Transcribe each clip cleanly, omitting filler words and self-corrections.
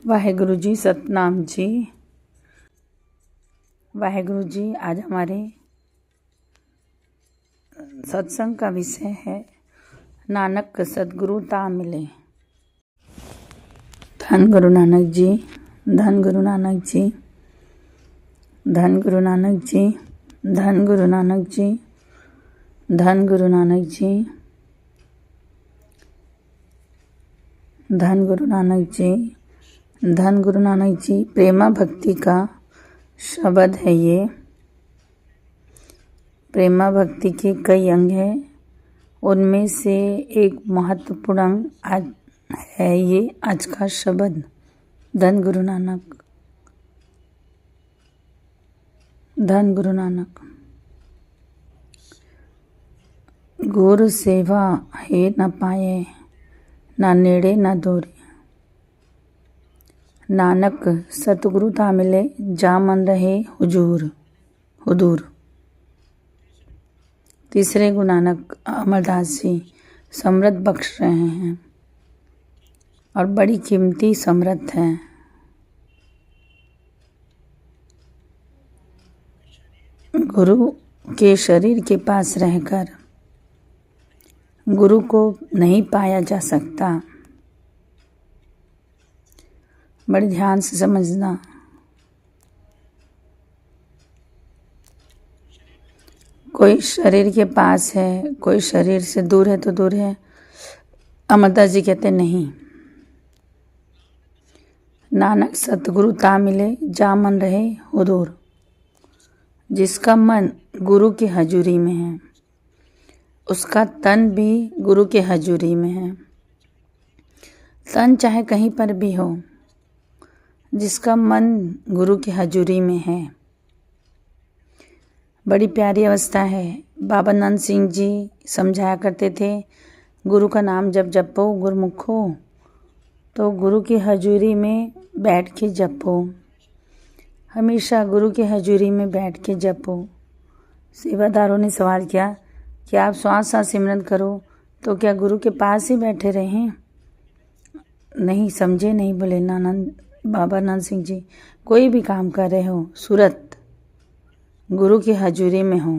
वाहेगुरु जी, सतनाम जी। वाहेगुरु जी, आज हमारे सत्संग का विषय है नानक सतगुरु ता मिले। धन गुरु नानक जी, धन गुरु नानक जी, धन गुरु नानक जी, धन गुरु नानक जी, धन गुरु नानक जी, धन गुरु नानक जी, धन गुरु नानक जी। प्रेमा भक्ति का शब्द है ये। प्रेमा भक्ति के कई अंग हैं, उनमें से एक महत्वपूर्ण अंग आज है ये आज का शब्द धन गुरु नानक। धन गुरु नानक। गुरु सेवा है न पाए, ना नेड़े ना दूरी। नानक सतगुरु ता मिले, जा मन रहे हुजूर। तीसरे गुरु नानक अमरदास जी समृद्ध बख्श रहे हैं और बड़ी कीमती समृद्ध है। गुरु के शरीर के पास रहकर गुरु को नहीं पाया जा सकता। बड़े ध्यान से समझना। कोई शरीर के पास है, कोई शरीर से दूर है तो दूर है। अमरदास जी कहते नहीं, नानक सतगुरु ता मिले, जा मन रहे हुजूर। जिसका मन गुरु की हजूरी में है, उसका तन भी गुरु के हजूरी में है। तन चाहे कहीं पर भी हो, जिसका मन गुरु की हजूरी में है। बड़ी प्यारी अवस्था है। बाबा नंद सिंह जी समझाया करते थे, गुरु का नाम जब जपो गुरमुखो, तो गुरु की हजूरी में बैठ के जपो। हमेशा गुरु की हजूरी में बैठ के जपो। सेवादारों ने सवाल किया कि आप श्वास सांस सिमरन करो तो क्या गुरु के पास ही बैठे रहें? नहीं समझे, नहीं बोले बाबा नंद सिंह जी। कोई भी काम कर रहे हो, सूरत गुरु की हजूरी में हो।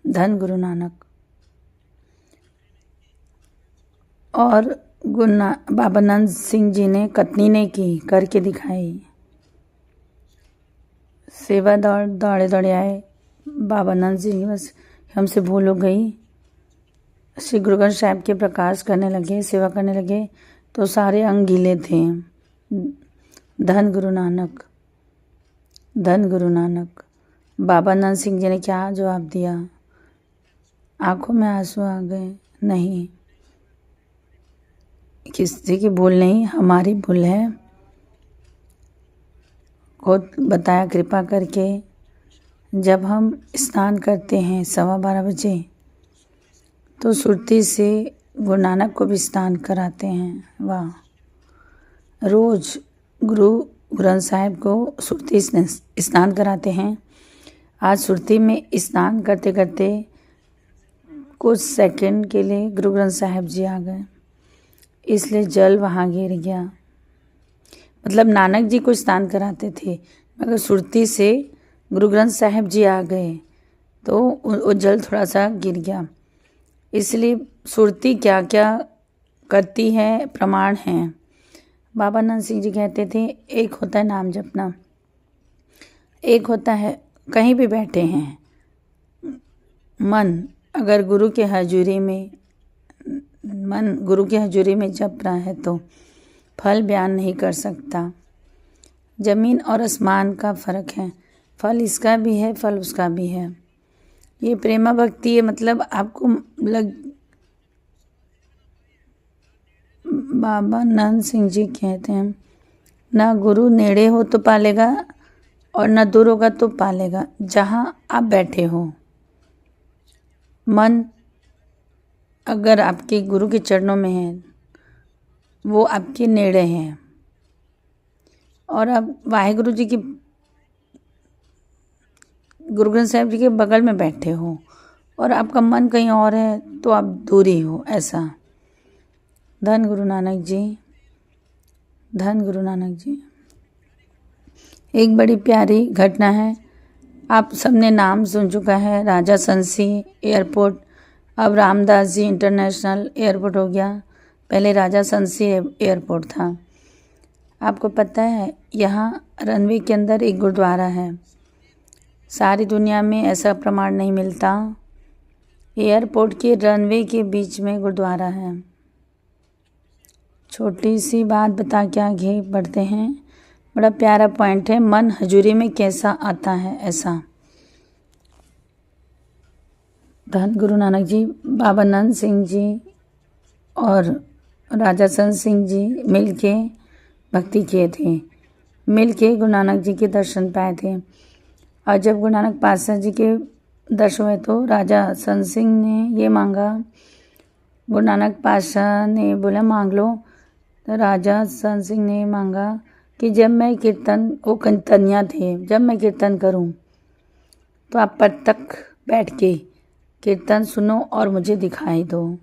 धन गुरु नानक। और बाबा नंद सिंह जी ने कतनी ने की, करके दिखाई। सेवा दौड़े आए। बाबा नंद सिंह बस हमसे भूल हो गई। श्री गुरु ग्रंथ साहिब के प्रकाश करने लगे, सेवा करने लगे तो सारे अंग गीले थे। धन गुरु नानक, धन गुरु नानक। बाबा नंद सिंह जी ने क्या जवाब दिया? आंखों में आंसू आ गए। नहीं, किसी की भूल नहीं, हमारी भूल है। खुद बताया कृपा करके, जब हम स्नान करते हैं 12:15 बजे, तो सुरती से गुरु नानक को भी स्नान कराते हैं। वाह! रोज गुरु ग्रंथ साहिब को सुरती स्नान कराते हैं। आज सुरती में स्नान करते करते कुछ सेकंड के लिए गुरु ग्रंथ साहिब जी आ गए, इसलिए जल वहाँ गिर गया। मतलब नानक जी को स्नान कराते थे, मगर सुरती से गुरु ग्रंथ साहिब जी आ गए तो वो जल थोड़ा सा गिर गया। इसलिए सुरती क्या क्या करती है, प्रमाण हैं। बाबा नंद सिंह जी कहते थे, एक होता है नाम जपना, एक होता है कहीं भी बैठे हैं, मन अगर गुरु के हजूरी में, मन गुरु के हजूरी में जप रहा है तो फल बयान नहीं कर सकता। जमीन और आसमान का फर्क है, फल इसका भी है, फल उसका भी है। ये प्रेमा भक्ति है। मतलब आपको बाबा नंद सिंह जी कहते हैं, ना गुरु नेड़े हो तो पालेगा और ना दूर होगा तो पालेगा, जहाँ आप बैठे हो। मन अगर आपके गुरु के चरणों में है, वो आपके नेड़े हैं। और आप वाहेगुरु जी की, गुरु ग्रंथ साहिब जी के बगल में बैठे हो और आपका मन कहीं और है तो आप दूरी हो, ऐसा। धन गुरु नानक जी, धन गुरु नानक जी। एक बड़ी प्यारी घटना है। आप सबने नाम सुन चुका है, राजा संसी एयरपोर्ट अब रामदास जी इंटरनेशनल एयरपोर्ट हो गया। पहले राजा संसी एयरपोर्ट था। आपको पता है यहाँ रनवे के अंदर एक गुरुद्वारा है। सारी दुनिया में ऐसा प्रमाण नहीं मिलता। एयरपोर्ट के रनवे के बीच में गुरुद्वारा है। छोटी सी बात बता के आगे बढ़ते हैं। बड़ा प्यारा पॉइंट है, मन हजूरी में कैसा आता है ऐसा। धन गुरु नानक जी, बाबा नंद सिंह जी और राजा संत सिंह जी मिल के भक्ति किए थे, मिल के गुरु नानक जी के दर्शन पाए थे। और जब गुरु नानक पातशाह जी के दर्शन हुए तो राजा संत सिंह ने ये मांगा, गुरु नानक पातशाह ने बोला मांग लो। तो राजा संत सिंह ने मांगा कि जब मैं कीर्तन, वो कीर्तनिया थे, जब मैं कीर्तन करूं तो आप पद तक बैठ के कीर्तन सुनो और मुझे दिखाई दो।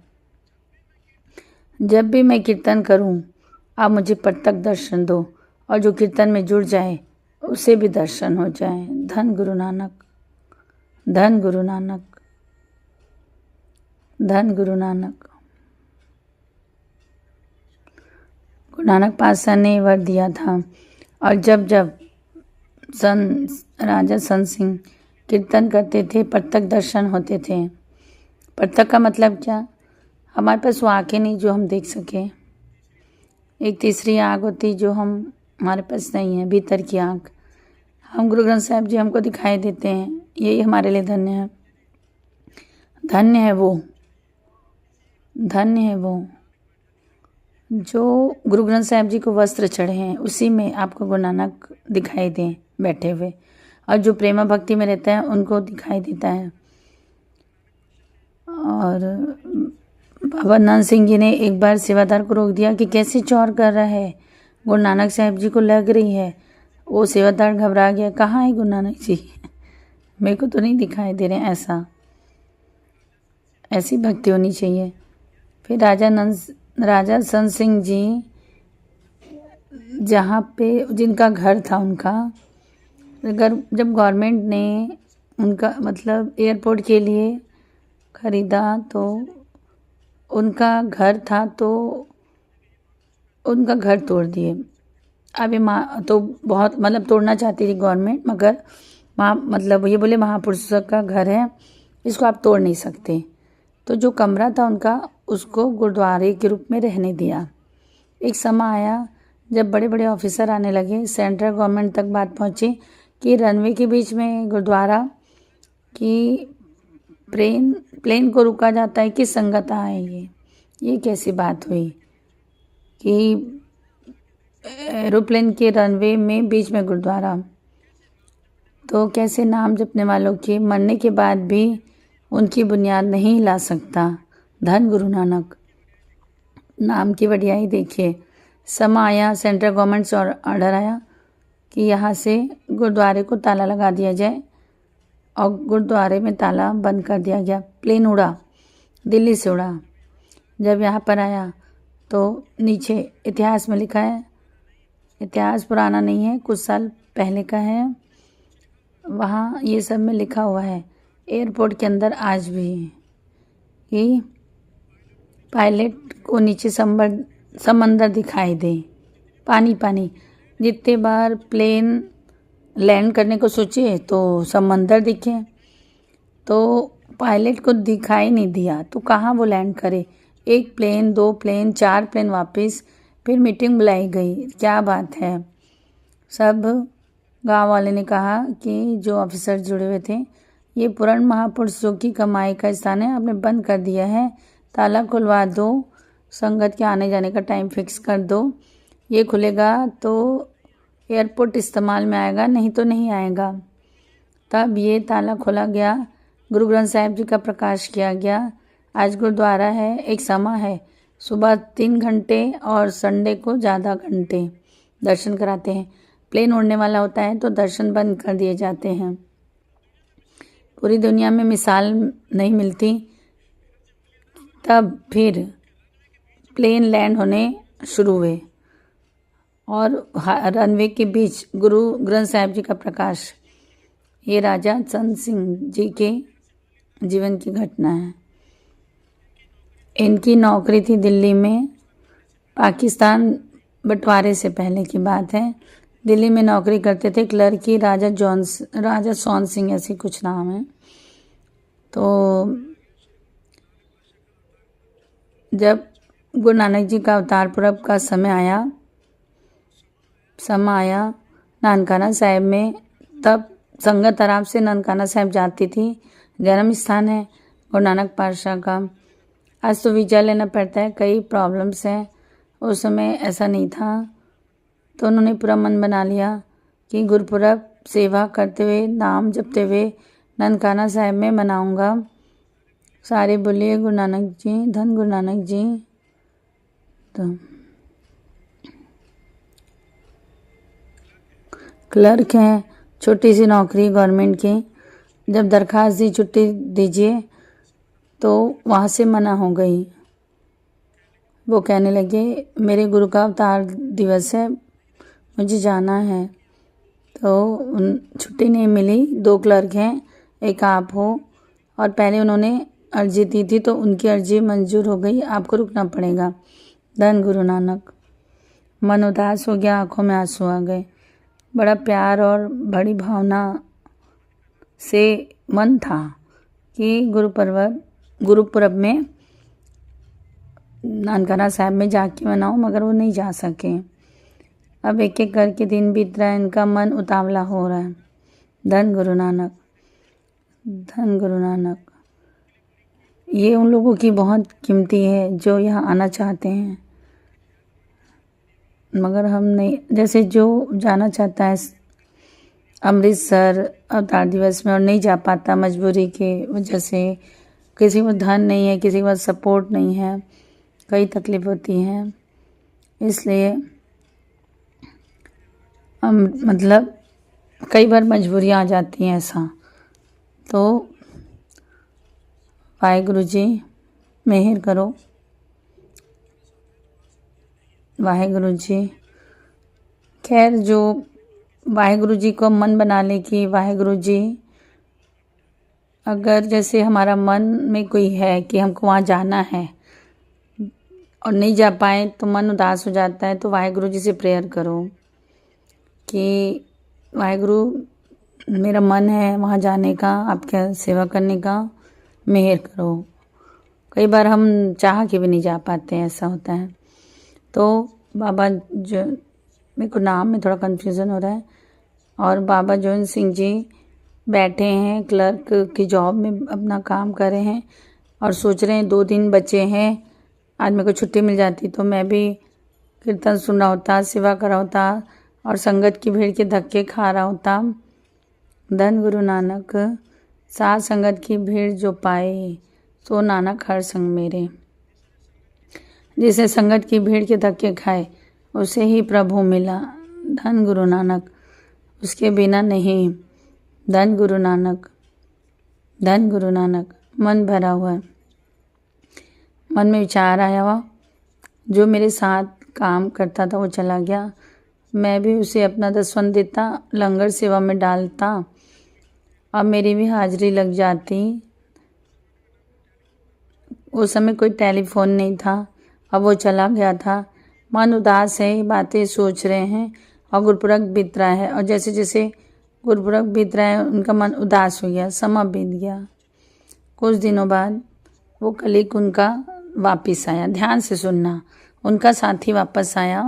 जब भी मैं कीर्तन करूं आप मुझे पद तक दर्शन दो, और जो कीर्तन में जुड़ जाए उसे भी दर्शन हो जाए। धन गुरु नानक, धन गुरु नानक, धन गुरु नानक। गुरु नानक पातशाह ने वर दिया था। और जब जब राजा संत सिंह कीर्तन करते थे पद तक दर्शन होते थे। पद तक का मतलब क्या? हमारे पास वो आँखें नहीं जो हम देख सकें। एक तीसरी आँख होती जो हमारे पास नहीं है, भीतर की आँख। हम गुरु ग्रंथ साहिब जी हमको दिखाई देते हैं, यही हमारे लिए धन्य है। धन्य है वो, धन्य है वो जो गुरु ग्रंथ साहिब जी को वस्त्र चढ़े हैं, उसी में आपको गुरु नानक दिखाई दें बैठे हुए। और जो प्रेमा भक्ति में रहता है उनको दिखाई देता है। और बाबा नंद सिंह जी ने एक बार सेवादार को रोक दिया कि कैसे चौर कर रहा है, गुरु नानक साहिब जी को लग रही है। वो सेवादार घबरा गया, कहाँ है गुरु नानक जी, मेरे को तो नहीं दिखाई दे रहे। ऐसी भक्ति होनी चाहिए। फिर राजा संत सिंह जी जहाँ पे जिनका घर था, उनका घर जब गवर्नमेंट ने उनका मतलब एयरपोर्ट के लिए ख़रीदा तो उनका घर था, तो उनका घर तोड़ दिए। अभी तो बहुत मतलब तोड़ना चाहती थी गवर्नमेंट, मगर मतलब ये बोले महापुरुषों का घर है, इसको आप तोड़ नहीं सकते। तो जो कमरा था उनका, उसको गुरुद्वारे के रूप में रहने दिया। एक समय आया जब बड़े बड़े ऑफिसर आने लगे, सेंट्रल गवर्नमेंट तक बात पहुंची कि रनवे के बीच में गुरुद्वारा कि प्लेन को रुका जाता है, किस संगत है ये कैसी बात हुई कि एरोप्लेन के रनवे में बीच में गुरुद्वारा। तो कैसे नाम जपने वालों के मरने के बाद भी उनकी बुनियाद नहीं ला सकता। धन गुरु नानक, नाम की बढ़ियाई देखिए। समय आया, सेंट्रल गवर्नमेंट से ऑर्डर आया कि यहाँ से गुरुद्वारे को ताला लगा दिया जाए, और गुरुद्वारे में ताला बंद कर दिया गया। प्लेन उड़ा, दिल्ली से उड़ा। जब यहाँ पर आया तो नीचे इतिहास में लिखा है, इतिहास पुराना नहीं है, कुछ साल पहले का है, वहाँ ये सब में लिखा हुआ है एयरपोर्ट के अंदर आज भी कि पायलट को नीचे समंदर दिखाई दे, पानी। जितने बार प्लेन लैंड करने को सोचे तो समंदर दिखे, तो पायलट को दिखाई नहीं दिया तो कहाँ वो लैंड करे। 1 प्लेन, 2 प्लेन, 4 प्लेन वापस। फिर मीटिंग बुलाई गई, क्या बात है। सब गांव वाले ने कहा कि जो ऑफिसर जुड़े हुए थे, ये पुराण महापुरुषों की कमाई का स्थान है, आपने बंद कर दिया है, ताला खुलवा दो, संगत के आने जाने का टाइम फिक्स कर दो। ये खुलेगा तो एयरपोर्ट इस्तेमाल में आएगा, नहीं तो नहीं आएगा। तब ये ताला खोला गया, गुरु ग्रंथ साहिब जी का प्रकाश किया गया। आज गुरुद्वारा है, एक समय है, सुबह 3 घंटे और संडे को ज़्यादा घंटे दर्शन कराते हैं। प्लेन उड़ने वाला होता है तो दर्शन बंद कर दिए जाते हैं। पूरी दुनिया में मिसाल नहीं मिलती। तब फिर प्लेन लैंड होने शुरू हुए और रनवे के बीच गुरु ग्रंथ साहिब जी का प्रकाश। ये राजा चंद सिंह जी के जीवन की घटना है। इनकी नौकरी थी दिल्ली में, पाकिस्तान बंटवारे से पहले की बात है। दिल्ली में नौकरी करते थे क्लर्क की। राजा सोन सिंह ऐसे कुछ नाम है। तो जब गुरु नानक जी का अवतार पुरब का समय आया ननकाना साहिब में, तब संगत आराम से ननकाना साहिब जाती थी। जन्म स्थान है गुरु नानक पातशाह का। आज तो वीजा लेना पड़ता है, कई प्रॉब्लम्स हैं। उस समय ऐसा नहीं था, तो उन्होंने पूरा मन बना लिया कि गुरुपुरब सेवा करते हुए, नाम जपते हुए ननकाना साहिब में मनाऊंगा। सारे बोलिए गुरु नानक जी, धन गुरु नानक जी। तो क्लर्क हैं, छोटी सी नौकरी गवर्नमेंट की। जब दरखास्त दी छुट्टी दीजिए, तो वहाँ से मना हो गई। वो कहने लगे मेरे गुरु का अवतार दिवस है, मुझे जाना है। तो छुट्टी नहीं मिली। 2 क्लर्क हैं, एक आप हो, और पहले उन्होंने अर्जी दी थी तो उनकी अर्जी मंजूर हो गई, आपको रुकना पड़ेगा। धन गुरु नानक। मन उदास हो गया, आंखों में आंसू आ गए। बड़ा प्यार और बड़ी भावना से मन था कि गुरुपुरब में ननकाना साहिब में जाके मनाऊं, मगर वो नहीं जा सके। अब एक एक करके दिन बीत रहा है, इनका मन उतावला हो रहा है। धन गुरु नानक, धन गुरु नानक। ये उन लोगों की बहुत कीमती है जो यहाँ आना चाहते हैं, मगर हम नहीं। जैसे जो जाना चाहता है अमृतसर अवतार दिवस में और नहीं जा पाता मजबूरी के वजह से, किसी को धन नहीं है, किसी के पास सपोर्ट नहीं है, कई तकलीफ होती हैं, इसलिए हम मतलब कई बार मजबूरियाँ आ जाती हैं ऐसा। तो वाहेगुरु जी मेहर करो, वाहेगुरु जी। खैर, जो वाहेगुरु जी को मन बना ले कि वाहेगुरु जी, अगर जैसे हमारा मन में कोई है कि हमको वहाँ जाना है और नहीं जा पाए तो मन उदास हो जाता है, तो वाहेगुरु जी से प्रेयर करो कि वाहेगुरु मेरा मन है वहाँ जाने का, आपके सेवा करने का, मेहर करो। कई बार हम चाह के भी नहीं जा पाते, ऐसा होता है। तो बाबा जो, मेरे को नाम में थोड़ा कन्फ्यूज़न हो रहा है, और बाबा जोन सिंह जी बैठे हैं, क्लर्क की जॉब में अपना काम कर रहे हैं और सोच रहे हैं 2 दिन बचे हैं, आज मेरे को छुट्टी मिल जाती तो मैं भी कीर्तन सुना होता, सेवा करा होता और संगत की भीड़ के धक्के खा रहा होता। धन गुरु नानक। साथ संगत की भीड़ जो पाए, सो नानक हर संग मेरे। जिसे संगत की भीड़ के धक्के खाए, उसे ही प्रभु मिला। धन गुरु नानक, उसके बिना नहीं। धन गुरु नानक, धन गुरु नानक। मन भरा हुआ है, मन में विचार आया हुआ, जो मेरे साथ काम करता था वो चला गया, मैं भी उसे अपना दसवन देता, लंगर सेवा में डालता, अब मेरी भी हाजिरी लग जाती। उस समय कोई टेलीफोन नहीं था, अब वो चला गया था। मन उदास है, बातें सोच रहे हैं और गुरुपुरब बीत रहा है, और जैसे जैसे गुरुपुरब बीत रहा है उनका मन उदास हो गया। समय बीत गया। कुछ दिनों बाद वो कलीग उनका वापस आया। ध्यान से सुनना। उनका साथी वापस आया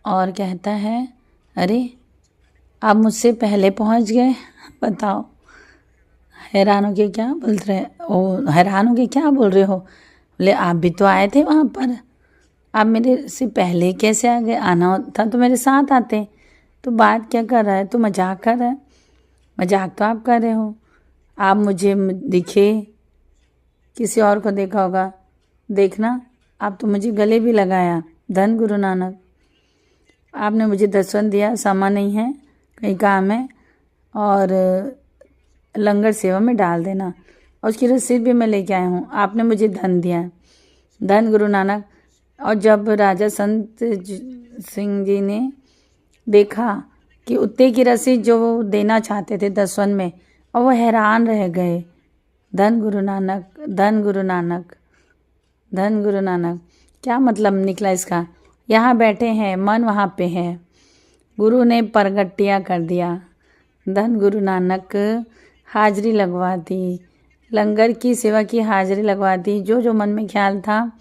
और कहता है, अरे आप मुझसे पहले पहुंच गए, बताओ। हैरान हो के क्या बोल रहे हो? बोले आप भी तो आए थे वहाँ पर, आप मेरे से पहले कैसे आ गए? आना था तो मेरे साथ आते। तो बात क्या कर रहा है? तो मजाक कर रहा है। मजाक तो आप कर रहे हो। आप मुझे दिखे, किसी और को देखा होगा, देखना आप तो मुझे गले भी लगाया। धन गुरु नानक, आपने मुझे दर्शन दिया, सामान नहीं है, कहीं काम है, और लंगर सेवा में डाल देना, और उसकी रसीद भी मैं लेके आया हूँ। आपने मुझे धन दिया। धन गुरु नानक। और जब राजा संत सिंह जी ने देखा कि उत्ते की रसीद जो वो देना चाहते थे दसवन में, और वो हैरान रह गए। धन गुरु नानक, धन गुरु नानक, धन गुरु नानक। क्या मतलब निकला इसका? यहाँ बैठे हैं, मन वहाँ पे है, गुरु ने परगट्टिया कर दिया। धन गुरु नानक हाजिरी लगवा दी, लंगर की सेवा की हाजिरी लगवा दी, जो जो मन में ख्याल था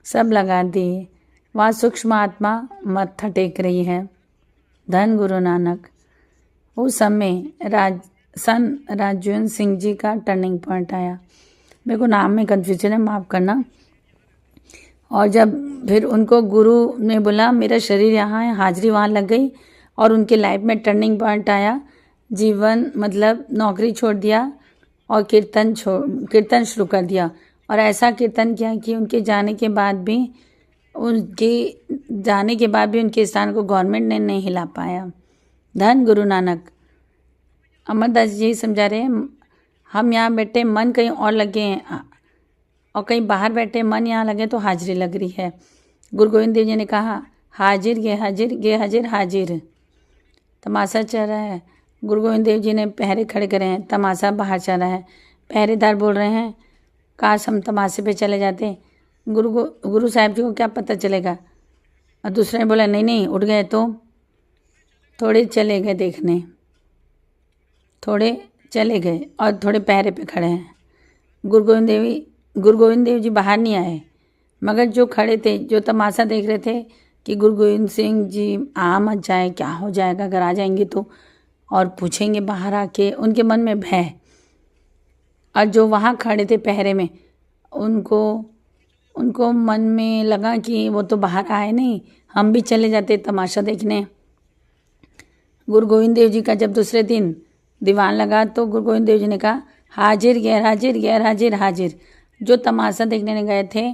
सब लगा दी। वहाँ सूक्ष्म आत्मा मत्था टेक रही है। धन गुरु नानक। उस समय सन राजवंत सिंह जी का टर्निंग पॉइंट आया। मेरे को नाम में कन्फ्यूजन है, माफ़ करना। और जब फिर उनको गुरु ने बोला मेरा शरीर यहाँ है, हाजिरी वहाँ लग गई और उनके लाइफ में टर्निंग पॉइंट आया। जीवन मतलब नौकरी छोड़ दिया और कीर्तन शुरू कर दिया। और ऐसा कीर्तन किया कि उनके जाने के बाद भी उनके स्थान को गवर्नमेंट ने नहीं हिला पाया। धन गुरु नानक। अमरदास जी समझा रहे हैं, हम यहाँ बैठे मन कहीं और लगे हैं और कहीं बाहर बैठे मन यहाँ लगे तो हाजिरी लग रही है। गुरु गोविंद देव जी ने कहा हाजिर गे हाजिर हाजिर। तमाशा चल रहा है। गुरु गोविंद देव जी ने पहरे खड़े करे हैं, तमाशा बाहर चल रहा है। पहरेदार बोल रहे हैं काश हम तमाशे पे चले जाते, गुरु साहब जी को क्या पता चलेगा। और दूसरे ने बोला नहीं उठ गए तो थोड़े चले गए देखने, थोड़े चले गए और थोड़े पहरे पे खड़े हैं। गुरु गोविंद देव जी बाहर नहीं आए, मगर जो खड़े थे, जो तमाशा देख रहे थे कि गुरु गोविंद सिंह जी आ मत जाए, क्या हो जाएगा अगर आ जाएंगे तो, और पूछेंगे बाहर आके, उनके मन में भय। और जो वहाँ खड़े थे पहरे में, उनको मन में लगा कि वो तो बाहर आए नहीं, हम भी चले जाते तमाशा देखने। गुरु गोविंद देव जी का जब दूसरे दिन दीवान लगा तो गुरु गोविंद देव जी ने कहा हाजिर गैर हाजिर हाजिर। जो तमाशा देखने गए थे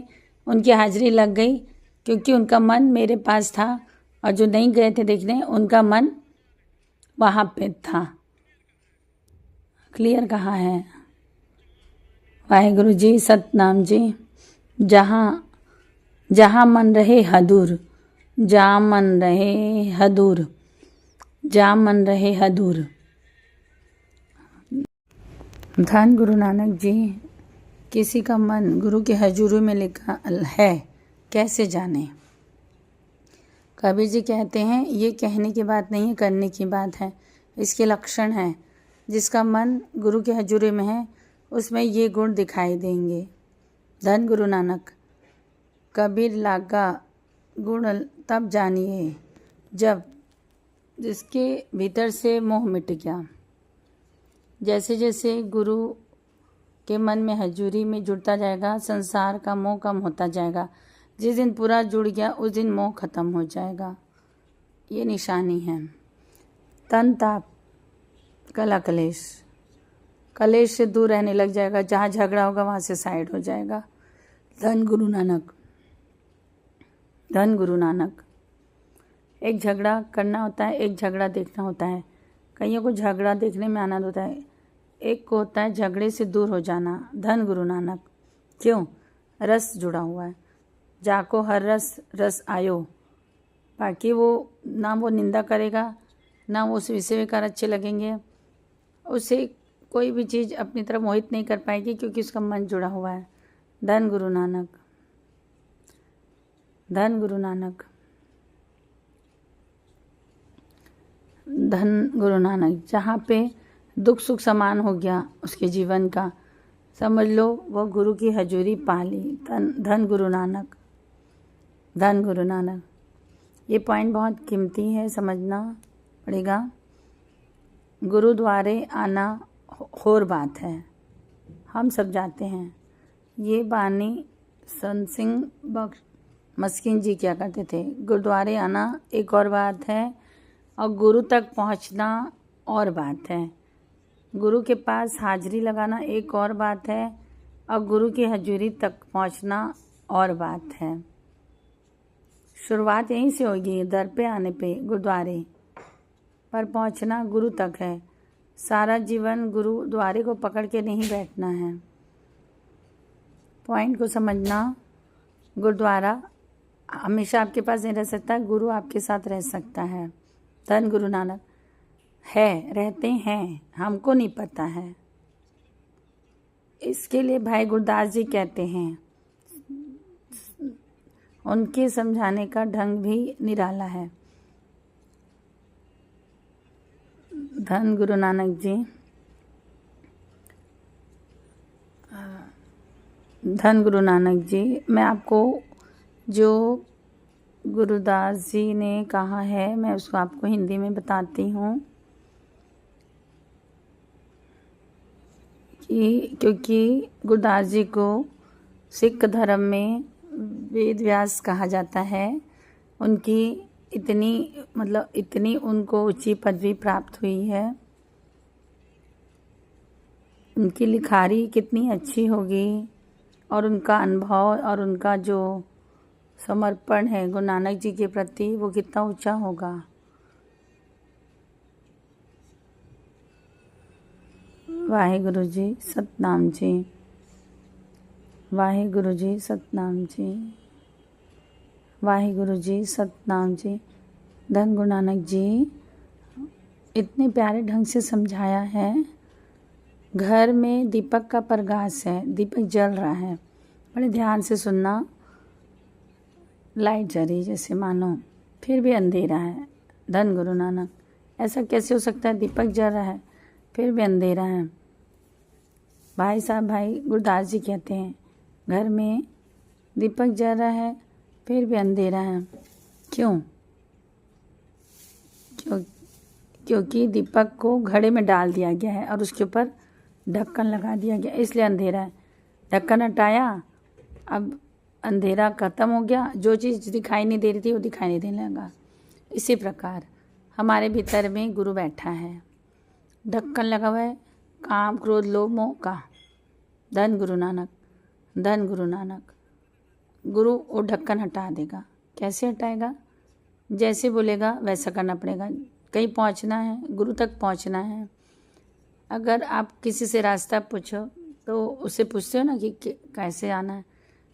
उनकी हाजिरी लग गई, क्योंकि उनका मन मेरे पास था, और जो नहीं गए थे देखने उनका मन वहाँ पे था। क्लियर कहाँ है? वाहेगुरु जी, सतनाम जी। जहाँ मन रहे हदूर, जहाँ मन रहे हदूर, जहाँ मन रहे हदूर। धन गुरु नानक जी। किसी का मन गुरु के हजूरी में लिखा है, कैसे जाने? कबीर जी कहते हैं ये कहने की बात नहीं है, करने की बात है। इसके लक्षण है, जिसका मन गुरु के हजूरी में है उसमें ये गुण दिखाई देंगे। धन गुरु नानक। कबीर लागा गुण तब जानिए जब जिसके भीतर से मोह मिट गया। जैसे जैसे गुरु के मन में हजूरी में जुड़ता जाएगा, संसार का मोह कम होता जाएगा। जिस दिन पूरा जुड़ गया उस दिन मोह खत्म हो जाएगा। ये निशानी है। तन ताप, कला कलेश, कलेश से दूर रहने लग जाएगा। जहाँ झगड़ा होगा वहाँ से साइड हो जाएगा। धन गुरु नानक। धन गुरु नानक। एक झगड़ा करना होता है, एक झगड़ा देखना होता है। कईयों को झगड़ा देखने में आनंद होता है, एक को होता है झगड़े से दूर हो जाना। धन गुरु नानक। क्यों? रस जुड़ा हुआ है। जाको हर रस आयो। बाकी वो ना वो निंदा करेगा, ना वो उस विषय विकार अच्छे लगेंगे, उसे कोई भी चीज़ अपनी तरफ मोहित नहीं कर पाएगी, क्योंकि उसका मन जुड़ा हुआ है। धन गुरु नानक। धन गुरु नानक। धन गुरु नानक। जहाँ पे दुख सुख समान हो गया उसके जीवन का, समझ लो वो गुरु की हजूरी पा ली। धन गुरु नानक। धन गुरु नानक। ये पॉइंट बहुत कीमती है, समझना पड़ेगा। गुरुद्वारे आना और बात है, हम सब जाते हैं। ये बानी संत सिंह मस्किन जी क्या करते थे। गुरुद्वारे आना एक और बात है, और गुरु तक पहुंचना और बात है। गुरु के पास हाजिरी लगाना एक और बात है, और गुरु की हजूरी तक पहुंचना और बात है। शुरुआत यहीं से होगी, दर पे आने पे, गुरुद्वारे पर पहुंचना गुरु तक है। सारा जीवन गुरुद्वारे को पकड़ के नहीं बैठना है। पॉइंट को समझना। गुरुद्वारा हमेशा आपके पास नहीं रह सकता, गुरु आपके साथ रह सकता है। धन गुरु नानक। है, रहते हैं, हमको नहीं पता है। इसके लिए भाई गुरदास जी कहते हैं, उनके समझाने का ढंग भी निराला है। धन गुरु नानक जी। धन गुरु नानक जी। मैं आपको जो गुरुदास जी ने कहा है मैं उसको आपको हिंदी में बताती हूँ कि क्योंकि गुरुदास जी को सिख धर्म में वेद व्यास कहा जाता है। उनकी इतनी उनको ऊंची पदवी प्राप्त हुई है। उनकी लिखारी कितनी अच्छी होगी और उनका अनुभव और उनका जो समर्पण है गुरु नानक जी के प्रति वो कितना ऊंचा होगा। वाहेगुरु जी सतनाम जी। वाहेगुरु जी सतनाम जी। वाहेगुरु जी सतनाम जी। धन गुरु नानक जी इतने प्यारे ढंग से समझाया है। घर में दीपक का प्रकाश है, दीपक जल रहा है, बड़े ध्यान से सुनना। लाइट जल रही जैसे मानो, फिर भी अंधेरा है। धन गुरु नानक। ऐसा कैसे हो सकता है? दीपक जल रहा है फिर भी अंधेरा है। भाई साहब, भाई गुरदास जी कहते हैं घर में दीपक जल रहा है फिर भी अंधेरा है। क्यों? क्योंकि दीपक को घड़े में डाल दिया गया है और उसके ऊपर ढक्कन लगा दिया गया, इसलिए अंधेरा है। ढक्कन हटाया, अब अंधेरा खत्म हो गया। जो चीज़ दिखाई नहीं दे रही थी वो दिखाई नहीं देने लगा। इसी प्रकार हमारे भीतर में गुरु बैठा है, ढक्कन लगा हुआ है काम क्रोध लोभ मोह का। धन गुरु नानक। धन गुरु नानक। गुरु वो ढक्कन हटा देगा। कैसे हटाएगा? जैसे बोलेगा वैसा करना पड़ेगा। कहीं पहुंचना है, गुरु तक पहुंचना है। अगर आप किसी से रास्ता पूछो तो उससे पूछते हो ना कि कैसे आना है,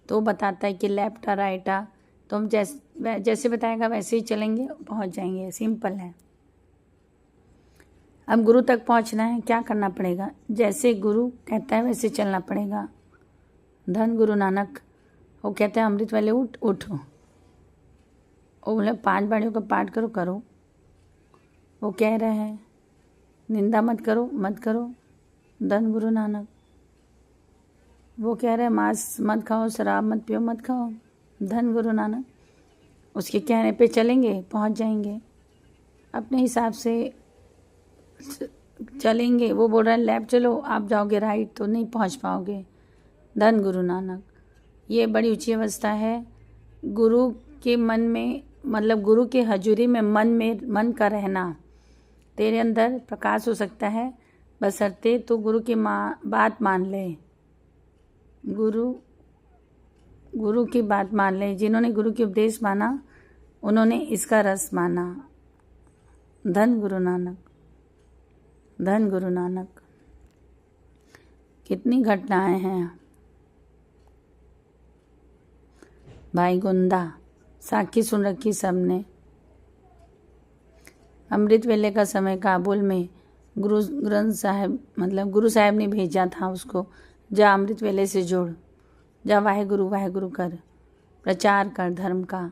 तो वो बताता है कि लेफ्ट आ राइट आ, तो हम जैसे बताएगा वैसे ही चलेंगे, पहुंच जाएंगे। सिंपल है। अब गुरु तक पहुंचना है, क्या करना पड़ेगा? जैसे गुरु कहता है वैसे चलना पड़ेगा। धन गुरु नानक। वो कहते हैं अमृत वाले उठो। वो बोले 5 बाणियों का पाठ करो। वो कह रहे हैं निंदा मत करो। धन गुरु नानक। वो कह रहे हैं मांस मत खाओ, शराब मत पियो, मत खाओ। धन गुरु नानक। उसके कहने पे चलेंगे, पहुंच जाएंगे। अपने हिसाब से चलेंगे। वो बोल रहा है लेफ्ट चलो, आप जाओगे राइट तो नहीं पहुंच पाओगे। धन गुरु नानक। ये बड़ी ऊंची अवस्था है। गुरु के मन में, मतलब गुरु के हजूरी में मन का रहना। तेरे अंदर प्रकाश हो सकता है बशर्ते तो गुरु की बात मान ले। गुरु की बात मान ले। जिन्होंने गुरु के उपदेश माना उन्होंने इसका रस माना। धन गुरु नानक। धन गुरु नानक। कितनी घटनाएं हैं। भाई गुंदा साखी सुन रखी सबने। अमृत वेले का समय काबुल में गुरु साहब ने भेजा था उसको, जा अमृत वेले से जुड़, जा वाहेगुरु वाहेगुरु कर, प्रचार कर धर्म का।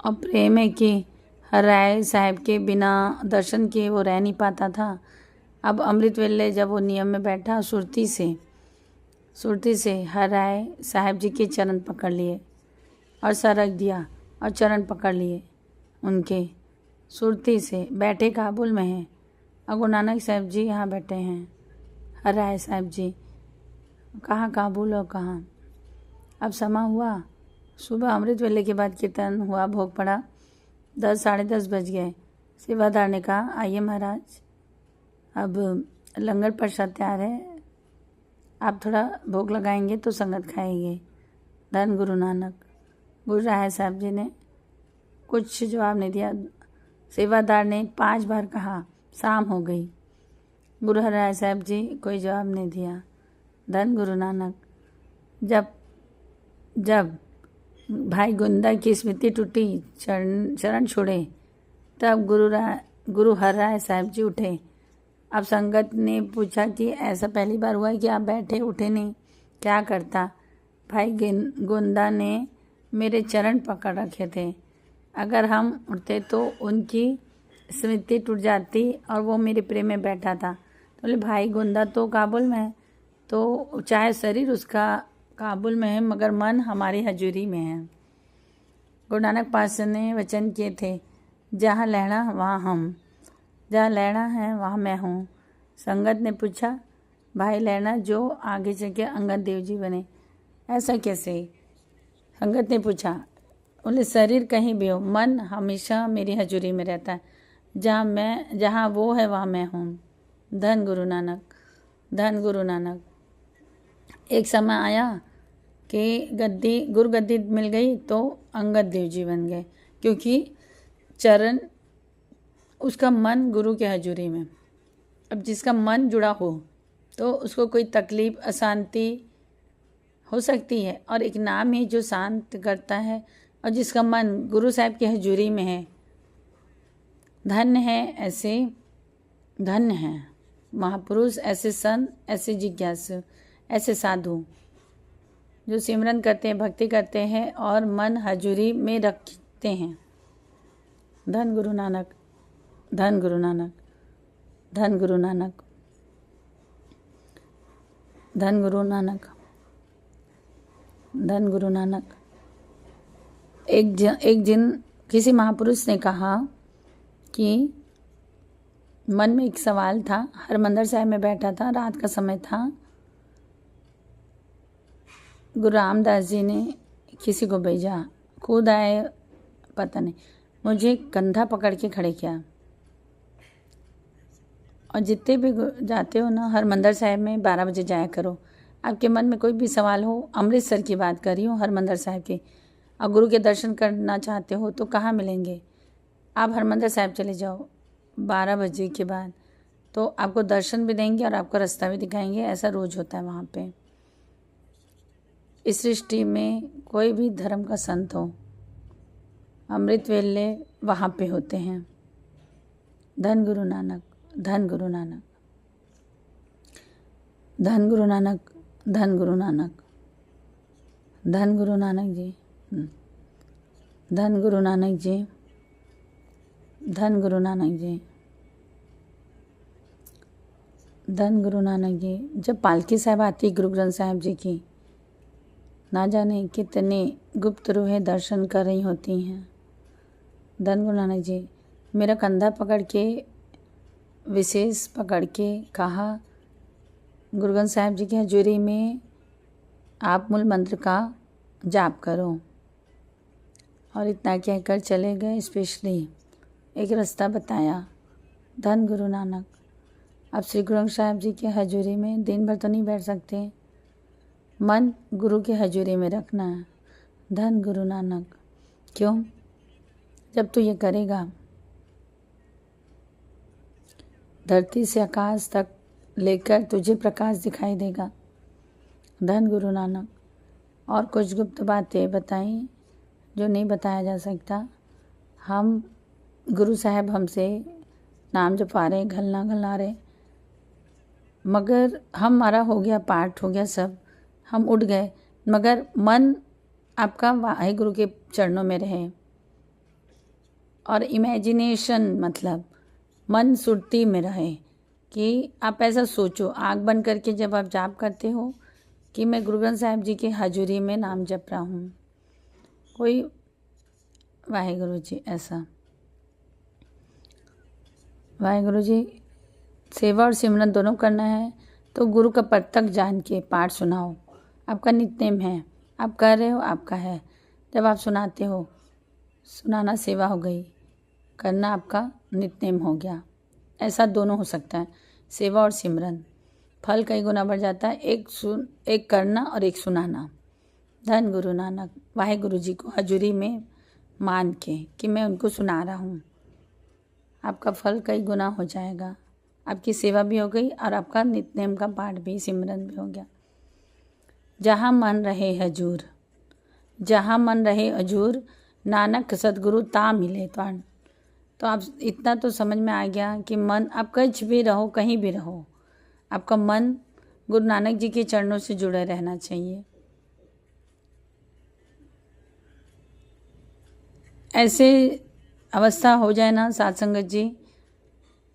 और प्रेम है कि हर राय साहब के बिना दर्शन किए वो रह नहीं पाता था। अब अमृत वेले जब वो नियम में बैठा, सुरती से हर राय साहब जी के चरण पकड़ लिए और सर रख दिया और चरण पकड़ लिए उनके। सुरती से बैठे काबुल में हैं और गुरु नानक साहब जी यहाँ बैठे हैं। हर राय साहब जी कहाँ काबुल और कहाँ। अब समा हुआ, सुबह अमृत वेले के बाद कीर्तन हुआ, भोग पड़ा, 10 साढ़े 10 बज गए। सेवादार ने कहा आइए महाराज, अब लंगर प्रसाद तैयार है, आप थोड़ा भोग लगाएंगे तो संगत खाएंगे। धन गुरु नानक। गुरु राय साहब जी ने कुछ जवाब नहीं दिया। सेवादार ने 5 बार कहा, शाम हो गई। गुरु राय साहब जी कोई जवाब नहीं दिया। धन गुरु नानक। जब जब भाई गुंदा की स्मृति टूटी, चरण छोड़े, तब गुरु हर राय साहब जी उठे। अब संगत ने पूछा कि ऐसा पहली बार हुआ है कि आप बैठे उठे नहीं, क्या करता? भाई गुंदा ने मेरे चरण पकड़ रखे थे, अगर हम उठते तो उनकी स्मृति टूट जाती और वो मेरे प्रेम में बैठा था। तो बोले भाई गुंदा तो काबुल में है, तो चाहे शरीर उसका काबुल में है मगर मन हमारी हजूरी में है। गुरु नानक पातशाह ने वचन किए थे, जहाँ लहरा वहाँ हम, जहाँ लहरा है वहाँ मैं हूँ। संगत ने पूछा, भाई लहरा जो आगे चल के अंगद देव जी बने, ऐसा कैसे? संगत ने पूछा, बोले शरीर कहीं भी हो, मन हमेशा मेरी हजूरी में रहता है, जहाँ वो है वहाँ मैं हूँ। धन गुरु नानक, धन गुरु नानक। एक समय आया कि गुरु गद्दी मिल गई तो अंगद देव जी बन गए, क्योंकि चरण उसका मन गुरु के हजूरी में। अब जिसका मन जुड़ा हो तो उसको कोई तकलीफ अशांति हो सकती है, और एक नाम ही जो शांत करता है, और जिसका मन गुरु साहब की हजूरी में है, धन्य है ऐसे, धन्य है महापुरुष, ऐसे संत, ऐसे जिज्ञासु, ऐसे साधु जो सिमरन करते हैं, भक्ति करते हैं और मन हजूरी में रखते हैं। धन गुरु नानक, धन गुरु नानक, धन गुरु नानक, धन गुरु नानक, धन गुरु नानक। एक दिन किसी महापुरुष ने कहा कि मन में एक सवाल था, हरमंदिर साहिब में बैठा था, रात का समय था। गुरु रामदास जी ने किसी को भेजा, खुद आए पता नहीं, मुझे कंधा पकड़ के खड़े किया, और जितने भी जाते हो ना हरमंदिर साहिब में 12 बजे जाया करो। आपके मन में कोई भी सवाल हो, अमृतसर की बात कर रही हूँ, हरमंदिर साहिब की, और गुरु के दर्शन करना चाहते हो तो कहाँ मिलेंगे? आप हरमंदिर साहिब चले जाओ 12 बजे के बाद, तो आपको दर्शन भी देंगे और आपको रास्ता भी दिखाएंगे। ऐसा रोज होता है वहाँ पे। इस सृष्टि में कोई भी धर्म का संत हो, अमृत वेले वहाँ पे होते हैं। धन गुरु नानक, धन गुरु नानक, धन गुरु नानक, धन गुरु नानक, धन गुरु नानक जी, धन गुरु नानक जी, धन गुरु नानक जी, धन गुरु नानक जी। जब पालकी साहब आती गुरु ग्रंथ साहब जी की, ना जाने कितने गुप्त रूहें दर्शन कर रही होती हैं। धन गुरु नानक जी मेरा कंधा पकड़ के, विशेष पकड़ के कहा, गुरु ग्रंथ साहब जी की हजूरी में आप मूल मंत्र का जाप करो, और इतना कहकर चले गए। स्पेशली एक रास्ता बताया। धन गुरु नानक। अब श्री गुरु ग्रंथ साहब जी की हजूरी में दिन भर तो नहीं बैठ सकते, मन गुरु की हजूरी में रखना है। धन गुरु नानक। क्यों? जब तू ये करेगा, धरती से आकाश तक लेकर तुझे प्रकाश दिखाई देगा। धन गुरु नानक। और कुछ गुप्त बातें बताई जो नहीं बताया जा सकता। हम गुरु साहब हमसे नाम जपा रहे, घलना रहे, मगर हमारा हो गया, पाठ हो गया, सब हम उठ गए, मगर मन आपका वाहिगुरु के चरणों में रहे। और इमेजिनेशन मतलब मन सुरती में रहे कि आप ऐसा सोचो, आँख बंद करके जब आप जाप करते हो कि मैं गुरु ग्रंथ साहिब जी की हजूरी में नाम जप रहा हूँ, कोई वाहिगुरु जी ऐसा। वाहिगुरु जी सेवा और सिमरन दोनों करना है तो गुरु का पद तक जान के पाठ सुनाओ। आपका नित्यनेम है, आप कर रहे हो, आपका है। जब आप सुनाते हो, सुनाना सेवा हो गई, करना आपका नित्यनेम हो गया। ऐसा दोनों हो सकता है, सेवा और सिमरन। फल कई गुना बढ़ जाता है, एक करना और एक सुनाना। धन गुरु नानक। वाहिगुरु जी को हजूरी में मान के कि मैं उनको सुना रहा हूँ, आपका फल कई गुना हो जाएगा। आपकी सेवा भी हो गई और आपका नित्यनेम का पाठ भी, सिमरन भी हो गया। जहाँ मन रहे हजूर, जहाँ मन रहे हजूर, नानक सतगुरु ता मिले तान। तो आप इतना तो समझ में आ गया कि मन, आप कहीं भी रहो, कहीं भी रहो, आपका मन गुरु नानक जी के चरणों से जुड़े रहना चाहिए। ऐसे अवस्था हो जाए ना साथ संगत जी,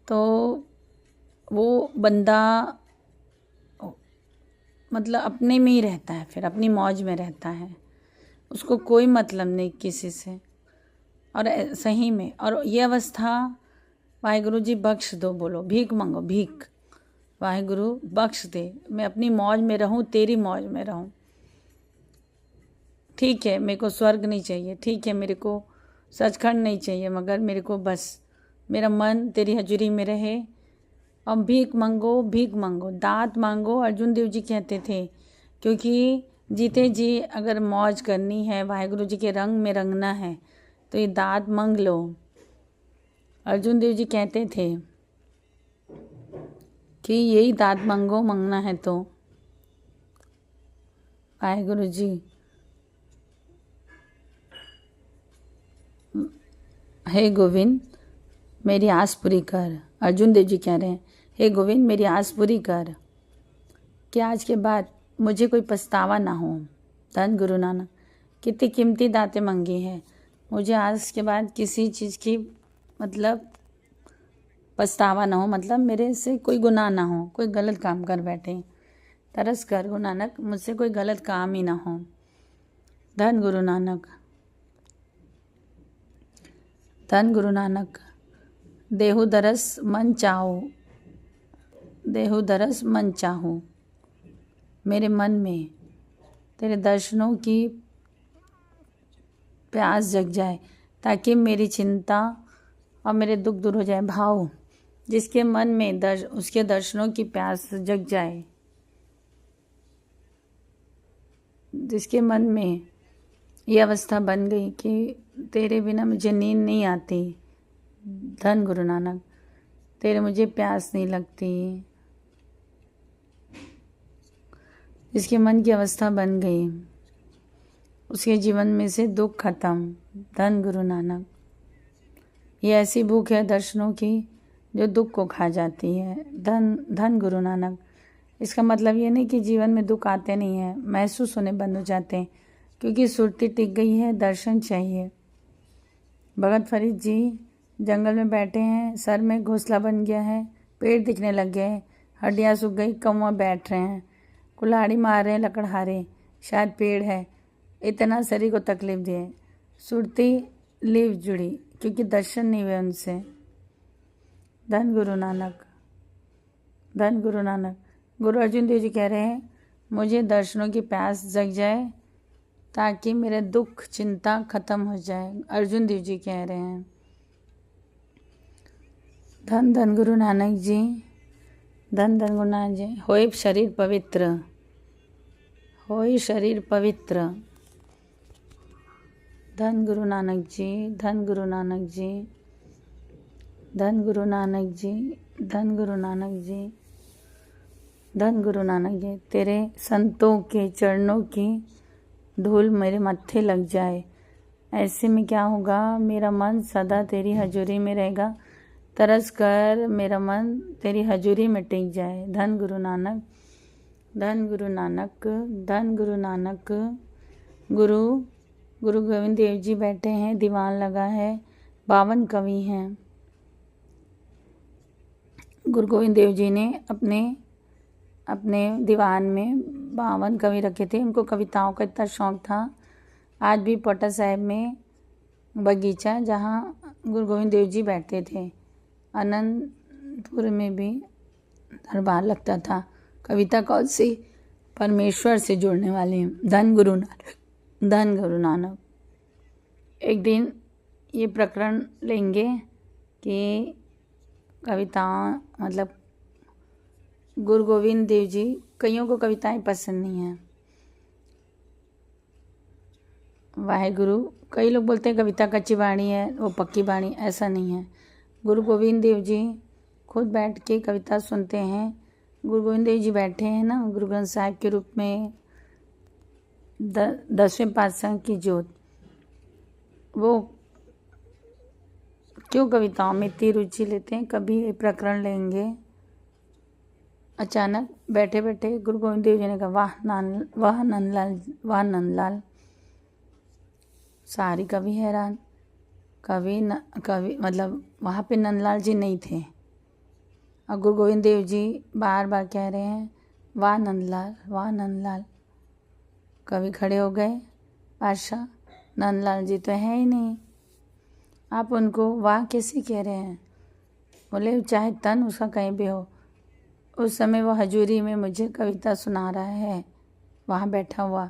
तो वो बंदा मतलब अपने में ही रहता है, फिर अपनी मौज में रहता है, उसको कोई मतलब नहीं किसी से। और सही में, और ये अवस्था वाहिगुरु जी बख्श दो, बोलो भीख मांगो, भीख, वाहिगुरु बख्श दे, मैं अपनी मौज में रहूं, तेरी मौज में रहूं। ठीक है मेरे को स्वर्ग नहीं चाहिए, ठीक है मेरे को सचखंड नहीं चाहिए, मगर मेरे को बस मेरा मन तेरी हजूरी में रहे। और भीख मांगो, भीख मांगो, दात मांगो, अर्जुन देव जी कहते थे, क्योंकि जीते जी अगर मौज करनी है, वाहिगुरु जी के रंग में रंगना है, तो ये दात मांग लो। अर्जुन देव जी कहते थे कि यही दात मांगो, मांगना है तो। वाहिगुरु जी हे गोविंद मेरी आस पूरी कर। अर्जुन देव जी कह रहे हैं, हे गोविंद मेरी आस पूरी कर कि आज के बाद मुझे कोई पछतावा ना हो। धन गुरु नानक, कितनी कीमती दातें मांगी हैं, मुझे आज के बाद किसी चीज़ की मतलब पछतावा ना हो, मतलब मेरे से कोई गुनाह ना हो, कोई गलत काम कर बैठे, तरस कर गुरु नानक मुझसे कोई गलत काम ही ना हो। धन गुरु नानक, धन गुरु नानक। देहु दरस मन चाहो, देहु दरस मन चाहो, मेरे मन में तेरे दर्शनों की प्यास जग जाए, ताकि मेरी चिंता और मेरे दुख दूर हो जाए। भाव जिसके मन में उसके दर्शनों की प्यास जग जाए, जिसके मन में ये अवस्था बन गई कि तेरे बिना मुझे नींद नहीं आती, धन गुरु नानक, तेरे मुझे प्यास नहीं लगती, जिसके मन की अवस्था बन गई, उसके जीवन में से दुख खत्म, धन गुरु नानक। ये ऐसी भूख है दर्शनों की जो दुख को खा जाती है, धन गुरु नानक। इसका मतलब ये नहीं कि जीवन में दुख आते नहीं हैं, महसूस होने बंद हो जाते हैं, क्योंकि सुरती टिक गई है, दर्शन चाहिए। भगत फरीद जी जंगल में बैठे हैं, सर में घोंसला बन गया है, पेड़ दिखने लग गए, हड्डियाँ सूख गई, कौवा बैठ रहे हैं, कुल्हाड़ी मार रहे हैं लकड़हारे, शायद पेड़ है, इतना शरीर को तकलीफ दिए, सुरती लीव जुड़ी, क्योंकि दर्शन नहीं हुए उनसे। धन गुरु नानक, धन गुरु नानक। गुरु अर्जुन देव जी कह रहे हैं, मुझे दर्शनों की प्यास जग जाए ताकि मेरे दुख चिंता खत्म हो जाए, अर्जुन देव जी कह रहे हैं। धन धन गुरु नानक जी, धन धन गुरु नानक जी। होए शरीर पवित्र, होए शरीर पवित्र, धन गुरु नानक जी, धन गुरु नानक जी, धन गुरु नानक जी, धन गुरु नानक जी, धन गुरु नानक जी। तेरे संतों के चरणों की धूल मेरे मत्थे लग जाए, ऐसे में क्या होगा, मेरा मन सदा तेरी हजूरी में रहेगा, तरस कर मेरा मन तेरी हजूरी में टिक जाए। धन गुरु नानक, धन गुरु नानक, धन गुरु नानक। गुरु गोविंद देव जी बैठे हैं, दीवान लगा है, 52 कवि हैं। गुरु गोविंद देव जी ने अपने दीवान में 52 कवि रखे थे, उनको कविताओं का इतना शौक़ था। आज भी पोटा साहिब में बगीचा जहाँ गुरु गोविंद देव जी बैठते थे, आनंदपुर में भी दरबार लगता था। कविता कौन सी, परमेश्वर से जुड़ने वाली। धन गुरु नानक, धन गुरु नानक। एक दिन ये प्रकरण लेंगे कि कविता मतलब गुरु गोविंद देव जी, कईयों को कविताएं पसंद नहीं हैं, वाहेगुरु, कई लोग बोलते हैं कविता कच्ची वाणी है, वो पक्की वाणी, ऐसा नहीं है। गुरु गोविंद देव जी खुद बैठ के कविता सुनते हैं। गुरु गोविंद देव जी बैठे हैं ना गुरु ग्रंथ साहिब के रूप में, 10वें पातशाह की ज्योत, वो क्यों कविताओं में इतनी रुचि लेते हैं। कभी ये प्रकरण लेंगे, अचानक बैठे बैठे गुरु गोविंद देव जी ने कहा वाह नंदलाल। सारी कवि हैरान, कवि मतलब वहाँ पे नंदलाल जी नहीं थे और गुरु गोविंद देव जी बार बार कह रहे हैं वाह नंदलाल। कवि खड़े हो गए, पातशाह नंदलाल जी तो है ही नहीं, आप उनको वाह कैसे कह रहे हैं। बोले चाहे तन उसका कहीं भी हो। उस समय वो हजूरी में मुझे कविता सुना रहा है वहाँ बैठा हुआ,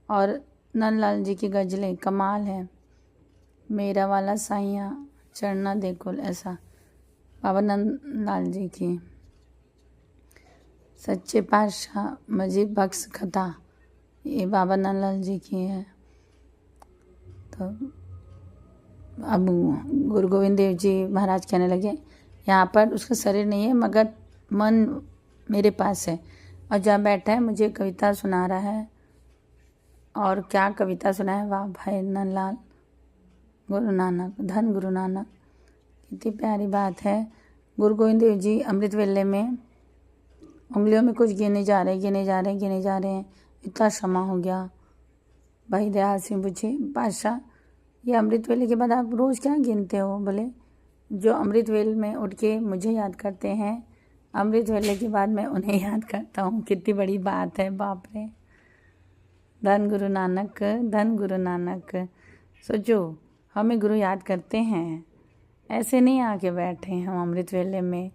और नंदलाल जी की गज़लें कमाल है। मेरा वाला साइयाँ चढ़ना देखो, ऐसा बाबा नंदलाल जी की। सच्चे पातशाह मजीद बख्श खता, ये बाबा नंदलाल जी की है। तो अब गुरु गोविंद देव जी महाराज कहने लगे यहाँ पर उसका शरीर नहीं है मगर मन मेरे पास है, और जहाँ बैठा है मुझे कविता सुना रहा है। और क्या कविता सुनाए, वाह भाई नंदलाल, गुरु नानक, धन गुरु नानक। कितनी प्यारी बात है। गुरु गोविंद देव जी अमृत वेले में उंगलियों में कुछ गिने जा रहे हैं। इतना क्षमा हो गया। भाई दयाल सिंह पूछे पातशाह ये अमृत वेले के बाद आप रोज़ क्या गिनते हो। बोले जो अमृत वेले में उठ के मुझे याद करते हैं, अमृत वेले के बाद मैं उन्हें याद करता हूँ। कितनी बड़ी बात है, बाप रे। धन गुरु नानक। सोचो हमें गुरु याद करते हैं, ऐसे नहीं आके बैठे हम अमृत वेले में।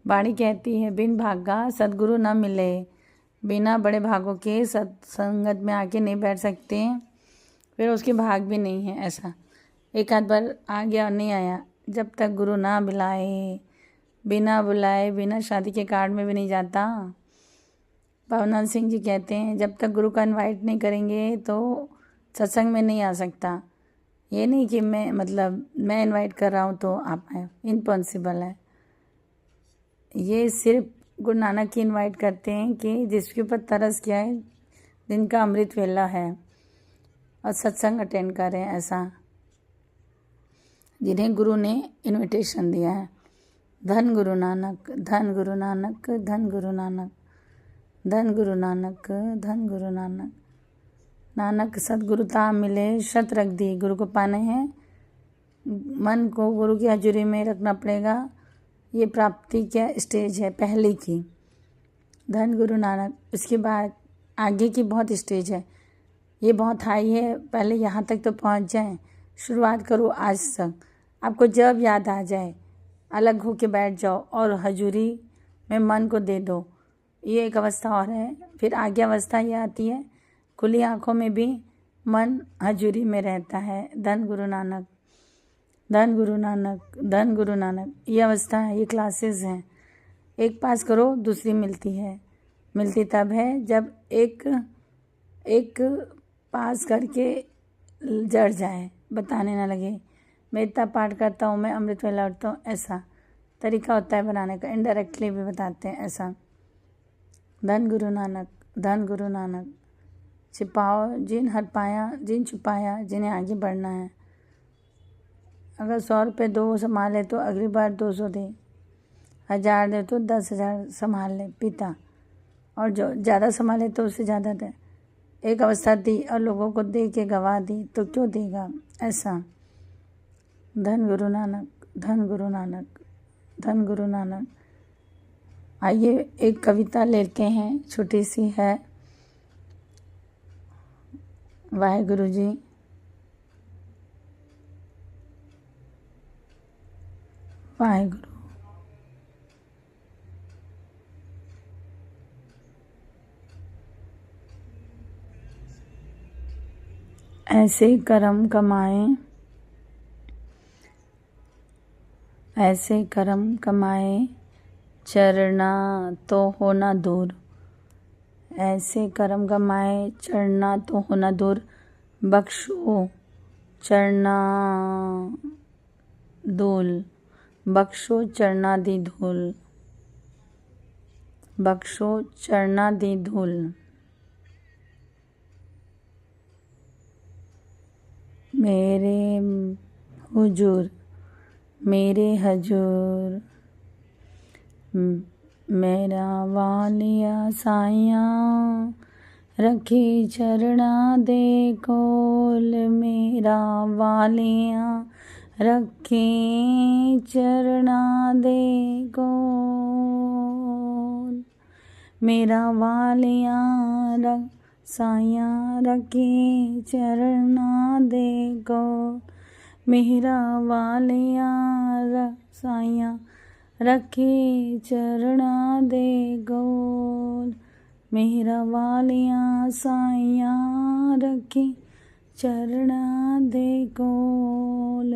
वाणी कहती है बिन भागा सदगुरु न मिले, बिना बड़े भागों के सत्संगत में आके नहीं बैठ सकते, फिर उसके भाग भी नहीं है। ऐसा एक आध बार आ गया और नहीं आया, जब तक गुरु ना बुलाए, बिना बुलाए, बिना शादी के कार्ड में भी नहीं जाता। भवनाथ सिंह जी कहते हैं जब तक गुरु का इनवाइट नहीं करेंगे तो सत्संग में नहीं आ सकता। ये नहीं कि मैं इनवाइट कर रहा हूँ तो आप आए, इम्पॉसिबल है। ये सिर्फ गुरु नानक ही इनवाइट करते हैं कि जिसके ऊपर तरस किया है, जिनका अमृत वेला है और सत्संग अटेंड कर रहे हैं, ऐसा जिन्हें गुरु ने इनविटेशन दिया है। धन गुरु नानक, धन गुरु नानक, धन गुरु नानक, धन गुरु नानक, धन गुरु नानक। नानक सदगुरुता मिले शत रख दी। गुरु को पाने हैं, मन को गुरु की हजूरी में रखना पड़ेगा। ये प्राप्ति क्या स्टेज है पहले की, धन गुरु नानक। इसके बाद आगे की बहुत स्टेज है, ये बहुत हाई है। पहले यहाँ तक तो पहुँच जाएं, शुरुआत करो आज तक। आपको जब याद आ जाए अलग होके बैठ जाओ और हजूरी में मन को दे दो। ये एक अवस्था और है। फिर आगे अवस्था ये आती है खुली आँखों में भी मन हजूरी में रहता है। धन गुरु नानक, धन गुरु नानक, धन गुरु नानक। ये अवस्था है, ये क्लासेस हैं। एक पास करो दूसरी मिलती है। मिलती तब है जब एक पास करके जड़ जाए, बताने ना लगे मैं इतना पाठ करता हूँ, मैं अमृत वेला उठता हूँ। ऐसा तरीका होता है बनाने का, इनडायरेक्टली भी बताते हैं ऐसा। धन गुरु नानक, धन गुरु नानक। छिपाओ जिन हर पाया, जिन छुपाया, जिन्हें आगे बढ़ना है। अगर 100 रुपये दो संभाले तो अगली बार 200 दे, 1000 दे तो 10,000 संभाल ले पिता, और जो ज़्यादा संभाले तो उससे ज़्यादा दे। एक अवस्था दी और लोगों को दे के गवा दी तो क्यों देगा, ऐसा। धन गुरु नानक, धन गुरु नानक, धन गुरु नानक। आइए एक कविता लेते हैं, छोटी सी है। वाहेगुरु जी। वाहेगुरु। ऐसे कर्म कमाए, ऐसे कर्म कमाए, चरना तो होना दूर। ऐसे कर्म कमाए, चढ़ना तो होना दूर। बख्शो चढ़ना धूल, बख्शो चढ़ना दी धूल, बख्शो चढ़ना दी धूल। मेरे हुजूर, मेरे हजूर, मेरा वालिया साइयां रखी चरणा दे कोल, मेरा वालिया रखी चरणा दे कोल, मेरा वालिया साइयां रखी चरणा दे कोल, मेरा वालिया साइयां रखी चरणा दे कोल, मेरा वालिया साइयां रखी चरणा दे कोल,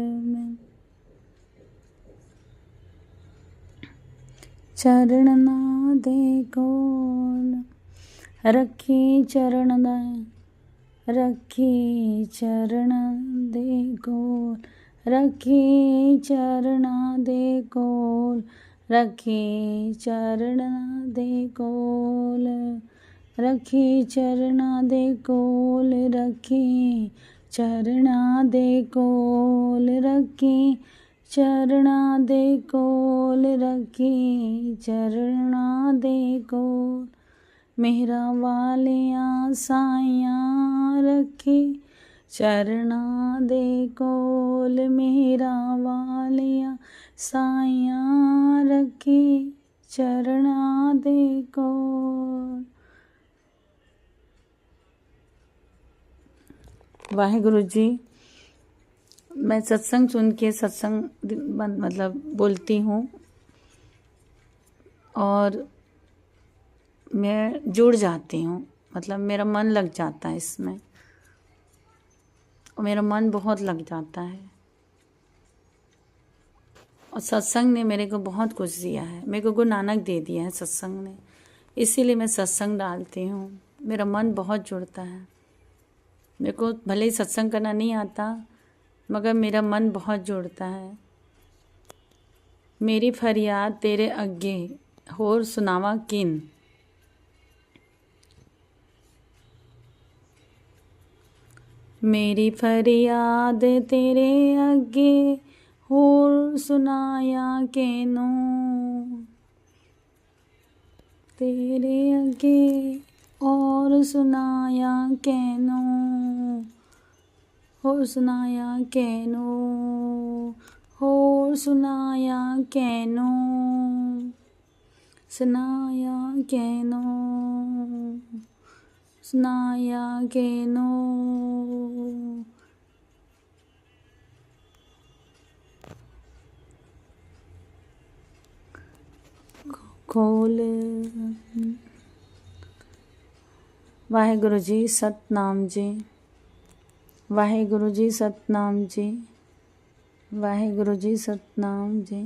चरणा दे कोल, रखी चरण दे, रखी चरण दे कोल, रखी चरणा दे कोल, रखी चरणा दे कोल, रखी चरणा दे कोल, रखी चरणा दे कोल, रखी चरणा दे कोल, रखी चरणा दे कोल, मेरा वालिया साइयां रखी चरणा दे कोल, मेरा वालिया साइयां रखी चरणा दे कोल। वाहेगुरु जी, मैं सत्संग सुन के सत्संग मतलब बोलती हूँ और मैं जुड़ जाती हूँ, मतलब मेरा मन लग जाता है इसमें, और मेरा मन बहुत लग जाता है। और सत्संग ने मेरे को बहुत कुछ दिया है, मेरे को गुरु नानक दे दिया है सत्संग ने, इसीलिए मैं सत्संग डालती हूँ। मेरा मन बहुत जुड़ता है। मेरे को भले ही सत्संग करना नहीं आता, मगर मेरा मन बहुत जुड़ता है। मेरी फरियाद तेरे अग्गे होर सुनावा किन, मेरी फरियाद तेरे अग्गे होर सुनाया केनो, तेरे अग्गे और सुनाया केनो, होर सुनाया केनो, होर सुनाया केनो, सुनाया केनो, सुनाया केनो। खोल। वाहेगुरु जी सतनाम जी, वाहेगुरु जी सतनाम जी, वाहेगुरु जी सतनाम जी,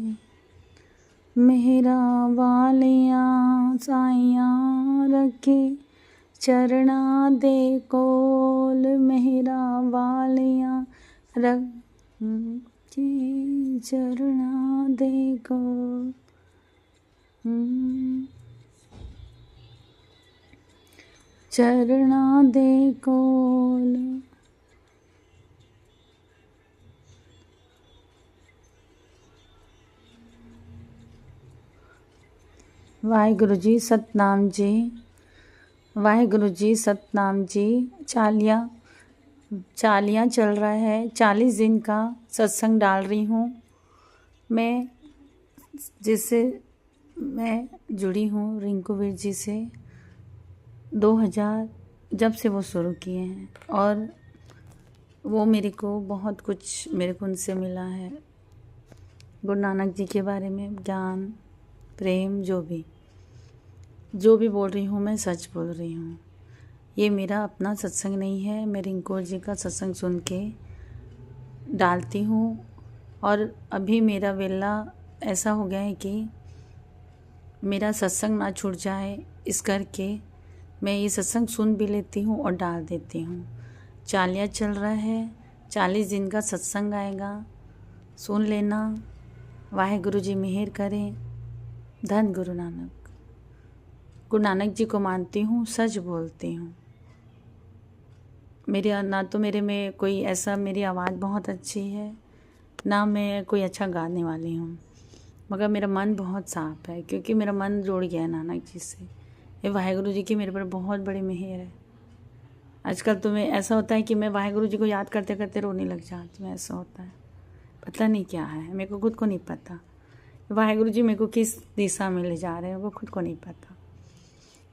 मेरा वालिया साइयां रखे चरणा दे कोल, मेरा वालिया रखे चरणा दे कोल, चरणा दे कोल। वाहेगुरु जी सतनाम जी, वाहेगुरु जी सतनाम जी। चालियाँ चल रहा है, 40 दिन का सत्संग डाल रही हूँ मैं, जिससे मैं जुड़ी हूँ रिंकू वीर जी से 2000 जब से वो शुरू किए हैं, और वो मेरे को बहुत कुछ मेरे को उनसे मिला है। गुरु नानक जी के बारे में ज्ञान, प्रेम, जो भी बोल रही हूँ मैं सच बोल रही हूँ। ये मेरा अपना सत्संग नहीं है, मैं रिंकू जी का सत्संग सुन के डालती हूँ। और अभी मेरा वेला ऐसा हो गया है कि मेरा सत्संग ना छूट जाए, इस करके मैं ये सत्संग सुन भी लेती हूँ और डाल देती हूँ। चालिया चल रहा है, 40 दिन का सत्संग आएगा, सुन लेना। वाहेगुरु जी मेहर करें। धन गुरु नानक। गुरु नानक जी को मानती हूँ, सच बोलती हूँ। ना तो मेरे में कोई ऐसा, मेरी आवाज़ बहुत अच्छी है, ना मैं कोई अच्छा गाने वाली हूँ, मगर मेरा मन बहुत साफ है, क्योंकि मेरा मन जुड़ गया है नानक जी से। ये वाहेगुरु जी की मेरे पर बहुत बड़ी मेहर है। आजकल तो मैं ऐसा होता है कि मैं वाहेगुरु जी को याद करते करते रोने लग जाती हूँ, ऐसा होता है। पता नहीं क्या है, मेरे को खुद को नहीं पता वाहेगुरु जी मेरे को किस दिशा में ले जा रहे हैं, वो खुद को नहीं पता।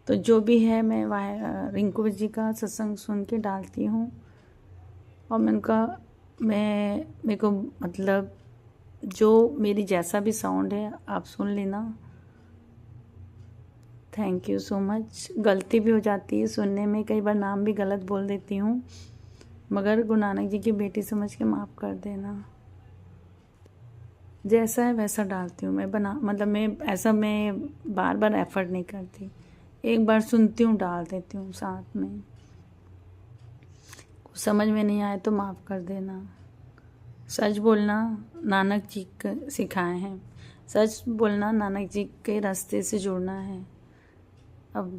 तो जो भी है, मैं रिंकू जी का सत्संग सुन के डालती हूँ, और मेरे को मतलब जो मेरी जैसा भी साउंड है आप सुन लेना। Thank you so much. गलती भी हो जाती है सुनने में, कई बार नाम भी गलत बोल देती हूँ, मगर गुरु नानक जी की बेटी समझ के माफ़ कर देना। जैसा है वैसा डालती हूँ मैं, मैं बार बार एफर्ट नहीं करती, एक बार सुनती हूँ डाल देती हूँ साथ में। कुछ समझ में नहीं आए तो माफ़ कर देना। सच बोलना नानक जी सिखाए हैं, सच बोलना नानक जी के रास्ते से जुड़ना है। अब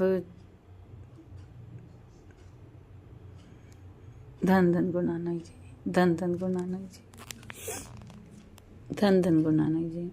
धन धन गुरु नानक जी, धन धन गुरु नानक जी, धन धन गुरु नानक जी।